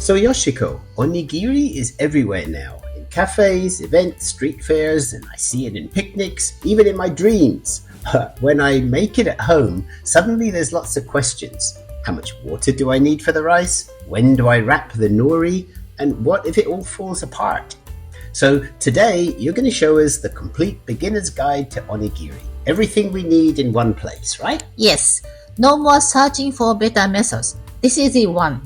So Yoshiko, onigiri is everywhere now. In cafes, events, street fairs, and I see it in picnics, even in my dreams. When I make it at home, suddenly there's lots of questions. How much water do I need for the rice? When do I wrap the nori? And what if it all falls apart? So today, you're going to show us the complete beginner's guide to onigiri. Everything we need in one place, right? Yes, no more searching for better methods. This is the one.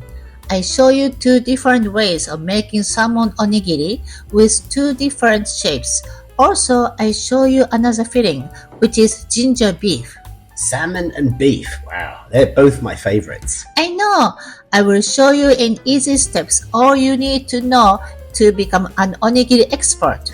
I show you two different ways of making salmon onigiri with two different shapes. Also, I show you another filling, which is ginger beef. Salmon and beef. Wow, they're both my favorites. I know. I will show you in easy steps all you need to know to become an onigiri expert.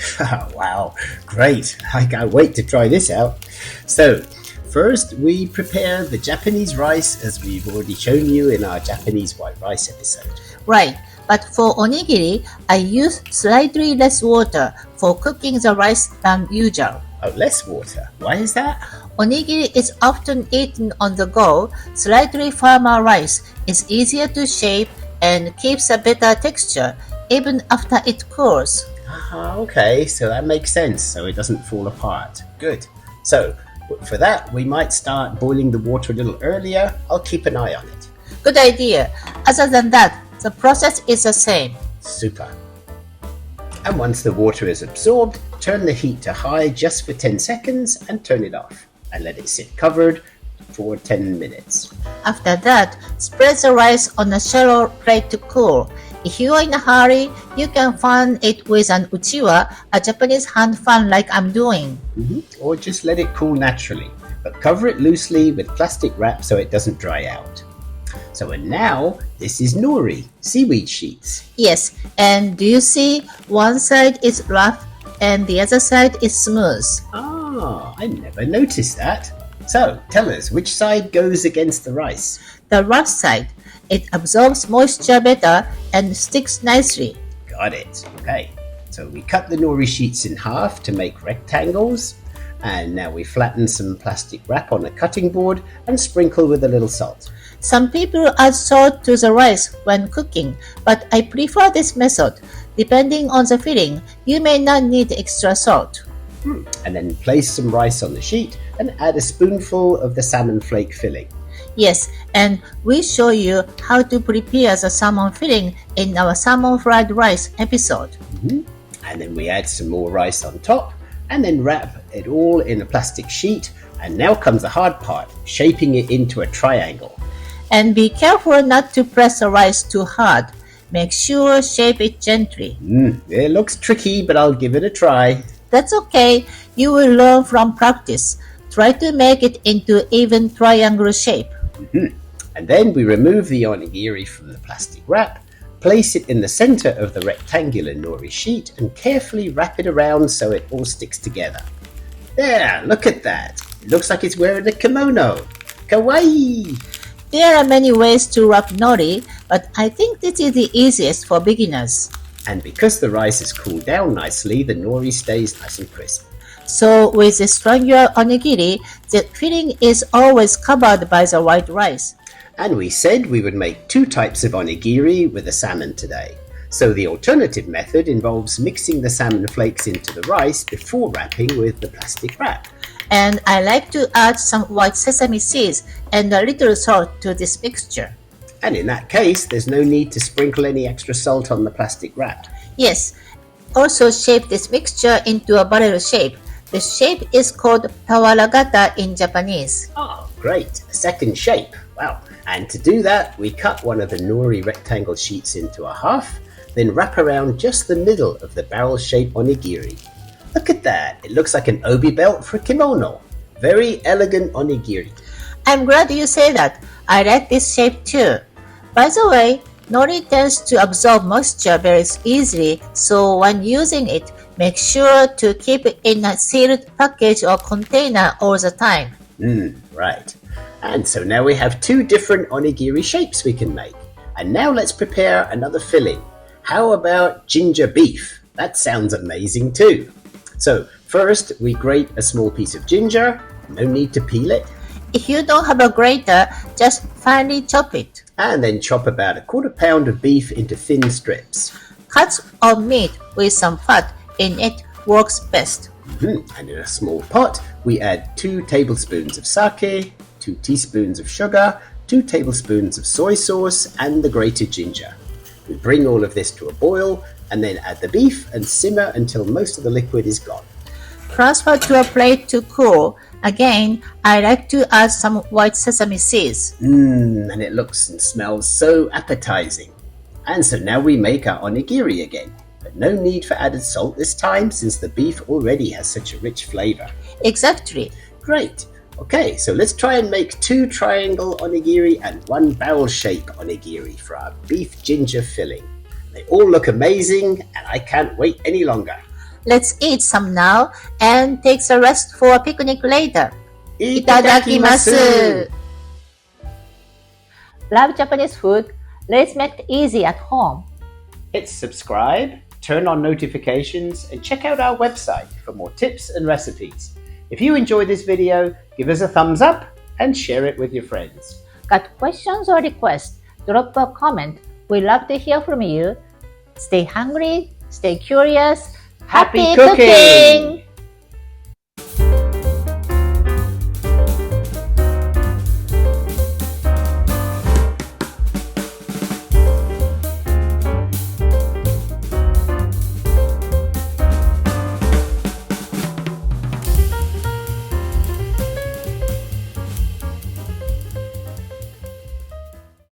Wow, great. I can't wait to try this out. So, first we prepare the Japanese rice as we've already shown you in our Japanese white rice episode. Right, but for onigiri, I use slightly less water for cooking the rice than usual. Oh, less water. Why is that? Onigiri is often eaten on the go. Slightly firmer rice is easier to shape and keeps a better texture even after it cools. Okay, so that makes sense, so it doesn't fall apart. Good. So, for that, we might start boiling the water a little earlier. I'll keep an eye on it. Good idea. Other than that, the process is the same. Super. And once the water is absorbed, turn the heat to high just for 10 seconds and turn it off. And let it sit covered for 10 minutes. After that, spread the rice on a shallow plate to cool. If you are in a hurry, you can fan it with an uchiwa, a Japanese hand fan like I'm doing. Or just let it cool naturally, but cover it loosely with plastic wrap so it doesn't dry out. So and now, this is nori, seaweed sheets. Yes, and do you see one side is rough and the other side is smooth? I never noticed that. So, tell us, which side goes against the rice? The rough side. It absorbs moisture better and sticks nicely. Got it. Okay. So we cut the nori sheets in half to make rectangles. And now we flatten some plastic wrap on a cutting board and sprinkle with a little salt. Some people add salt to the rice when cooking, but I prefer this method. Depending on the filling, you may not need extra salt. And then place some rice on the sheet and add a spoonful of the salmon flake filling. Yes, and we show you how to prepare the salmon filling in our salmon fried rice episode. And then we add some more rice on top and then wrap it all in a plastic sheet. And now comes the hard part, shaping it into a triangle. And be careful not to press the rice too hard. Make sure shape it gently. It looks tricky, but I'll give it a try. That's okay. You will learn from practice. Try to make it into even triangle shape. And then we remove the onigiri from the plastic wrap, place it in the center of the rectangular nori sheet, and carefully wrap it around so it all sticks together. There, look at that. It looks like it's wearing a kimono. Kawaii! There are many ways to wrap nori, but I think this is the easiest for beginners. And because the rice is cooled down nicely, the nori stays nice and crisp. So with the triangular onigiri, the filling is always covered by the white rice. And we said we would make two types of onigiri with the salmon today. So the alternative method involves mixing the salmon flakes into the rice before wrapping with the plastic wrap. And I like to add some white sesame seeds and a little salt to this mixture. And in that case, there's no need to sprinkle any extra salt on the plastic wrap. Yes. Also shape this mixture into a barrel shape. The shape is called tawaragata in Japanese. Oh, great. A second shape. Wow. And to do that, we cut one of the nori rectangle sheets into a half, then wrap around just the middle of the barrel-shaped onigiri. Look at that. It looks like an obi belt for a kimono. Very elegant onigiri. I'm glad you say that. I like this shape too. By the way, nori tends to absorb moisture very easily, so when using it, make sure to keep it in a sealed package or container all the time. Right. And so now we have two different onigiri shapes we can make. And now let's prepare another filling. How about ginger beef? That sounds amazing too. So first we grate a small piece of ginger. No need to peel it. If you don't have a grater, just finely chop it. And then chop about 1/4 pound of beef into thin strips. Cuts of meat with some fat in it works best. And in a small pot, we add 2 tablespoons of sake, 2 teaspoons of sugar, 2 tablespoons of soy sauce, and the grated ginger. We bring all of this to a boil and then add the beef and simmer until most of the liquid is gone. Transfer to a plate to cool. Again, I like to add some white sesame seeds. And it looks and smells so appetizing. And so now we make our onigiri again. But no need for added salt this time since the beef already has such a rich flavor. Exactly. Great. Okay, so let's try and make 2 triangle onigiri and 1 barrel shape onigiri for our beef ginger filling. They all look amazing and I can't wait any longer. Let's eat some now and take the rest for a picnic later. Itadakimasu! Love Japanese food? Let's make it easy at home. Hit subscribe, turn on notifications, and check out our website for more tips and recipes. If you enjoyed this video, give us a thumbs up and share it with your friends. Got questions or requests? Drop a comment. We love to hear from you. Stay hungry, stay curious. Happy cooking!